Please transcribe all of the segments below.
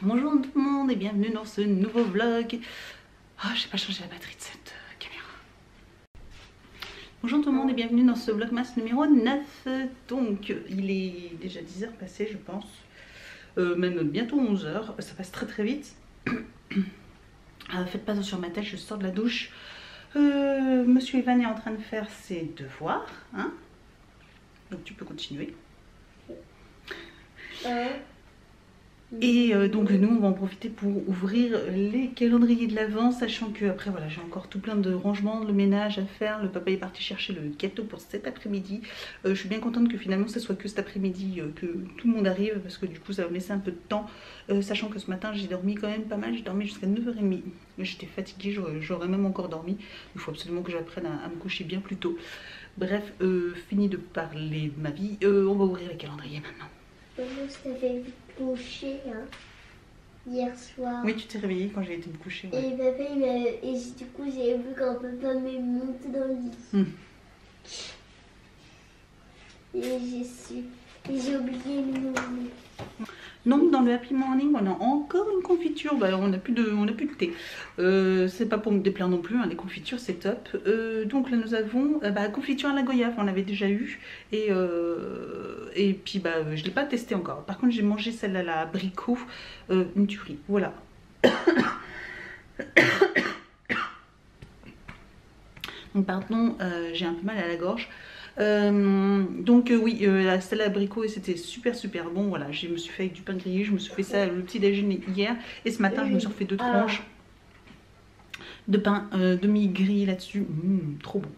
Bonjour tout le monde et bienvenue dans ce nouveau vlog. Ah, j'ai pas changé la batterie de cette caméra. Bonjour tout le monde et bienvenue dans ce vlogmas numéro 9. Donc, il est déjà 10h passé, je pense. Même bientôt 11h. Ça passe très très vite. Faites pas attention sur ma tête, je sors de la douche. Monsieur Evan est en train de faire ses devoirs. Hein, donc, tu peux continuer. Et donc nous on va en profiter pour ouvrir les calendriers de l'Avent, sachant que après voilà, j'ai encore tout plein de rangements, de ménage à faire. Le papa est parti chercher le gâteau pour cet après-midi. Je suis bien contente que finalement ce soit que cet après-midi que tout le monde arrive, parce que du coup ça va me laisser un peu de temps, sachant que ce matin j'ai dormi quand même pas mal, j'ai dormi jusqu'à 9h30. J'étais fatiguée, j'aurais même encore dormi. Il faut absolument que j'apprenne à me coucher bien plus tôt. Bref, fini de parler de ma vie, on va ouvrir les calendriers maintenant. Je t'avais couché hier soir. Oui, tu t'es réveillée quand j'ai été me coucher. Ouais. Et papa, du coup, j'ai vu quand papa m'est monté dans le lit. Et j'ai oublié le nom. Donc dans le Happy Morning, on a encore une confiture. Bah, on n'a plus de thé. C'est pas pour me déplaire non plus, hein, les confitures c'est top. Donc là nous avons confiture à la goyave, on l'avait déjà eu. Et puis bah, je ne l'ai pas testé encore. Par contre j'ai mangé celle à la abricot, une tuerie. Voilà. Donc pardon, j'ai un peu mal à la gorge. Oui, celle à l'abricot et c'était super bon. Voilà, je me suis fait avec du pain grillé, je me suis fait ça le petit déjeuner hier. Et ce matin je me suis refait 2 tranches de pain demi-grillé là-dessus. Trop bon.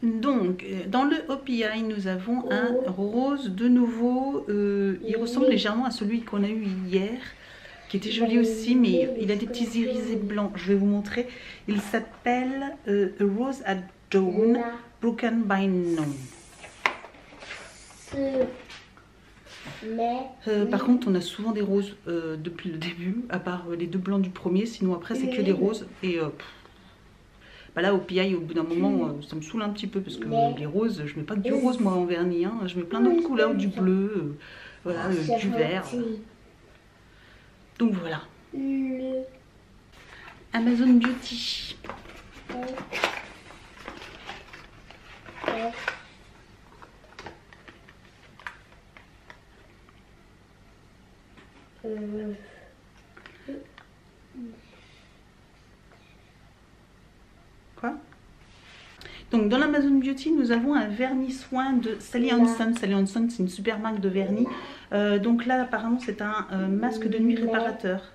Donc dans le OPI nous avons un rose de nouveau. Il ressemble légèrement à celui qu'on a eu hier, qui était joli aussi, mais il a des petits irisés blancs. Je vais vous montrer. Il s'appelle Rose at Dawn Broken by Noon. Par contre on a souvent des roses depuis le début, à part les 2 blancs du premier, sinon après c'est que des roses. Et bah là au PI au bout d'un moment ça me saoule un petit peu, parce que les roses, je mets pas que du rose moi en vernis, hein. Je mets plein d'autres couleurs, du bleu, voilà, du vert. Donc voilà. Amazon Beauty. Quoi? Donc dans l'Amazon Beauty nous avons un vernis soin de Sally Hansen. Sally Hansen c'est une super marque de vernis. Donc là apparemment c'est un masque de nuit réparateur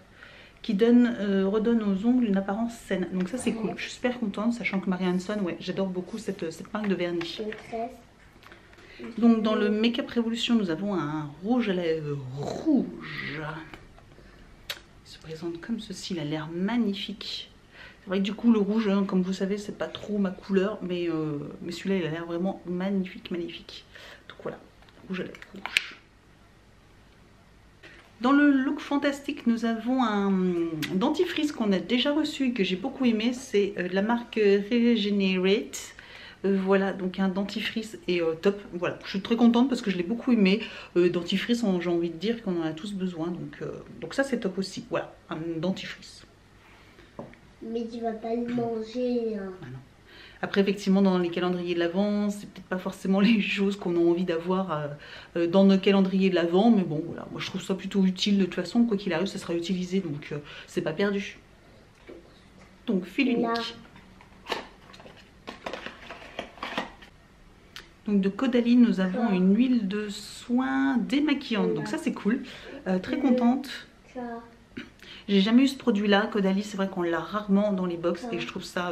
qui redonne aux ongles une apparence saine. Donc ça c'est cool, je suis super contente, sachant que Marie Hansen, ouais, j'adore beaucoup cette marque de vernis. Donc dans le Make Up Révolution nous avons un rouge à lèvres rouge. Il se présente comme ceci, il a l'air magnifique. C'est vrai que du coup le rouge, hein, comme vous savez, c'est pas trop ma couleur, mais celui-là il a l'air vraiment magnifique. Donc voilà, rouge à lèvres rouge. Dans le look fantastique, nous avons un dentifrice qu'on a déjà reçu et que j'ai beaucoup aimé. C'est la marque Regenerate. Voilà, donc un dentifrice est top. Voilà, je suis très contente parce que je l'ai beaucoup aimé. Dentifrice, j'ai envie de dire qu'on en a tous besoin. Donc ça, c'est top aussi. Voilà, un dentifrice. Mais tu vas pas le manger. Hein. Ah non. Après, effectivement, dans les calendriers de l'Avent, c'est peut-être pas forcément les choses qu'on a envie d'avoir dans nos calendriers de l'Avent. Mais bon, voilà, moi je trouve ça plutôt utile de toute façon. Quoi qu'il arrive, ça sera utilisé, donc c'est pas perdu. Donc, fil unique. Donc de Caudalie, nous avons une huile de soin démaquillante. Donc ça, c'est cool. Très contente. J'ai jamais eu ce produit là, Caudalie, c'est vrai qu'on l'a rarement dans les box et je trouve ça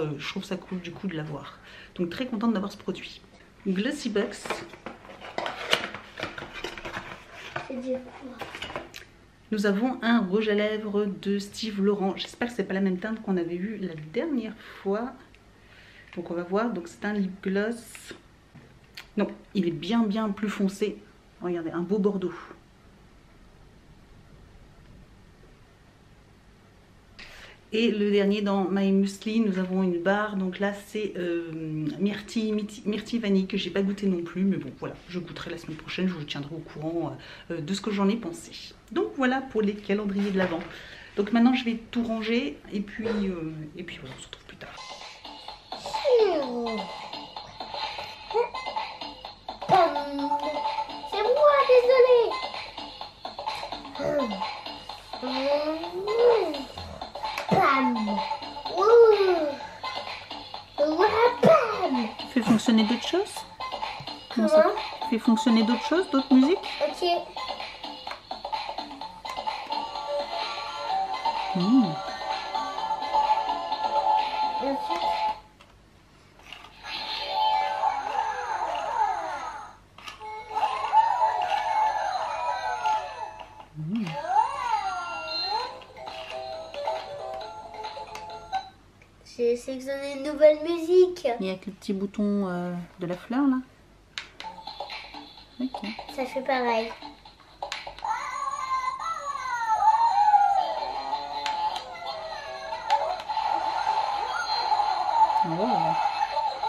cool du coup de l'avoir. Donc très contente d'avoir ce produit. Glossy Box. Nous avons un rouge à lèvres de Steve Laurent. J'espère que c'est pas la même teinte qu'on avait vu la dernière fois. Donc on va voir. Donc c'est un lip gloss. Non, il est bien plus foncé. Regardez, un beau bordeaux. Et le dernier dans My Muesli, nous avons une barre. Donc là, c'est myrtille vanille que j'ai pas goûté non plus. Mais bon, voilà, je goûterai la semaine prochaine. Je vous tiendrai au courant de ce que j'en ai pensé. Donc voilà pour les calendriers de l'Avent. Donc maintenant je vais tout ranger et puis voilà, on se retrouve plus tard. C'est moi, désolé. Pam. Fais fonctionner d'autres choses. Comment? Fais fonctionner d'autres choses, d'autres musiques. Ok. Mmh. J'ai sélectionné une nouvelle musique. Il y a que le petit bouton de la fleur là. Ok. Ça fait pareil. Oh.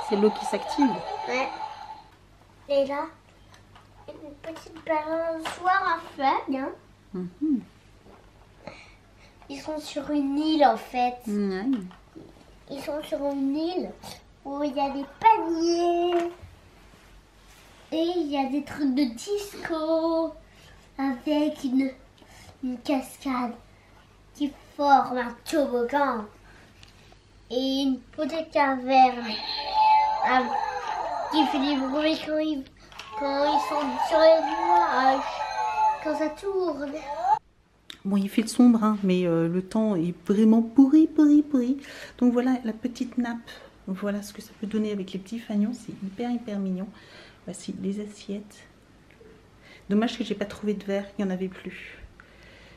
C'est l'eau qui s'active. Ouais. Et là, une petite balançoire à feuilles. Hein. Mhm. Ils sont sur une île en fait. Ouais. Ils sont sur une île où il y a des paniers. Et il y a des trucs de disco avec une cascade qui forme un toboggan. Et une petite caverne qui fait du bruit quand ils sont sur les nuages, quand ça tourne. Bon, il fait sombre, hein, mais le temps est vraiment pourri. Donc voilà la petite nappe. Voilà ce que ça peut donner avec les petits fanions. C'est hyper mignon. Voici les assiettes. Dommage que j'ai pas trouvé de verre, il n'y en avait plus.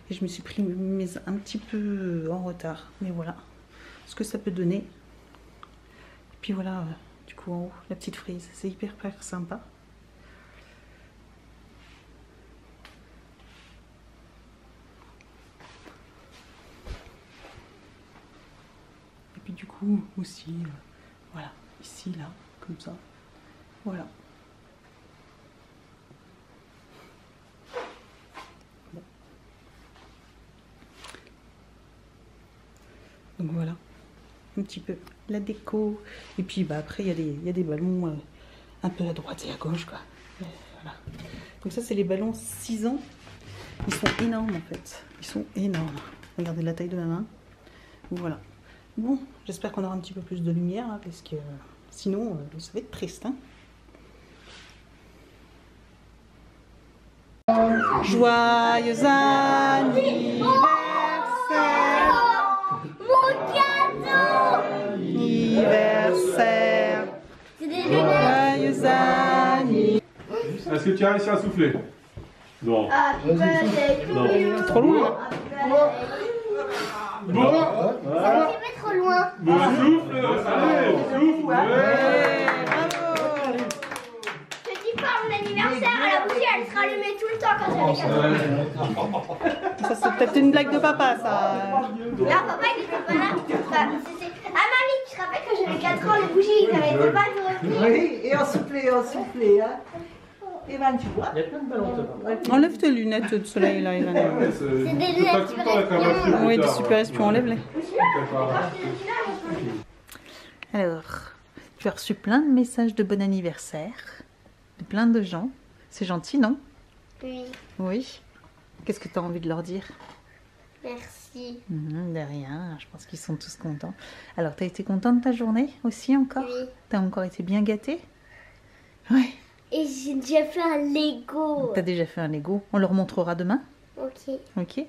Et je me suis pris un petit peu en retard. Mais voilà ce que ça peut donner. Et puis voilà, du coup en haut, la petite frise. C'est hyper sympa. Et puis du coup aussi, voilà, ici, là, comme ça. Voilà. Donc voilà, un petit peu la déco. Et puis bah, après, il y a des ballons un peu à droite et à gauche, quoi. Voilà. Donc ça, c'est les ballons 6 ans. Ils sont énormes, en fait. Ils sont énormes. Regardez la taille de ma main. Voilà. Bon, j'espère qu'on aura un petit peu plus de lumière, hein, parce que sinon, ça va être triste. Hein. Joyeux anniversaire! Anniversaire. Joyeux anniversaire. Est-ce que tu as réussi à souffler? Non. Non. Trop loin. Bon. Ça me fait trop loin. Bon, souffle. Allez, souffle. Ouais. Je dis pas mon anniversaire à la bougie, elle sera allumée tout le temps quand j'allais. Ça, c'est peut-être une blague de papa, ça. Là, papa, il était pas là. Bah, ah, mamie, tu te rappelles quand j'avais 4 ans, les bougies, ils n'arrêtaient pas de revenir. Oui, et on soufflait, hein. Et ben, tu vois. Il y a plein de ballons de papa. Enlève tes lunettes de soleil, là, Evan. C'est des lunettes super espions. Oui, des super espions, enlève-les. Alors, tu as reçu plein de messages de bon anniversaire de plein de gens. C'est gentil, non? Oui, Oui. Qu'est-ce que tu as envie de leur dire? merci. De rien, je pense qu'ils sont tous contents. Alors, tu as été content de ta journée aussi encore? Oui. Tu as encore été bien gâté? Oui. Et j'ai déjà fait un Lego. Tu as déjà fait un Lego. On leur montrera demain? Ok. Ok.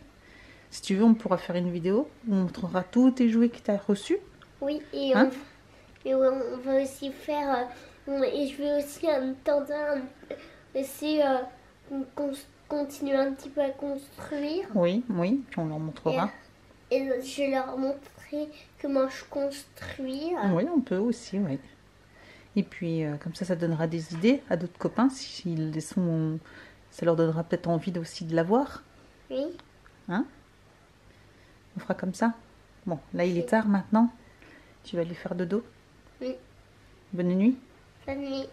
Si tu veux, on pourra faire une vidéo où on montrera tous tes jouets que tu as reçus. Oui, et Hein? on va aussi faire... et je vais aussi continuer un petit peu à construire. Oui, oui, puis on leur montrera. Et je vais leur montrer comment je construis. Oui, on peut aussi, oui. Et puis, comme ça donnera des idées à d'autres copains. S'ils sont, ça leur donnera peut-être envie aussi de l'avoir. Oui. Hein? On fera comme ça. Bon, là, il est tard maintenant. Tu vas aller faire dodo. Oui. Bonne nuit. Bonne nuit.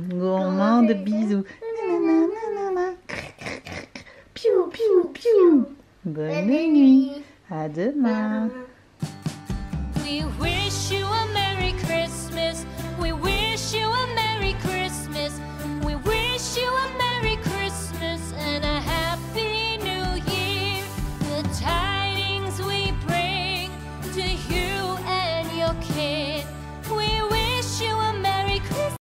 Gourmand de bisous. Bonne nuit. À demain. We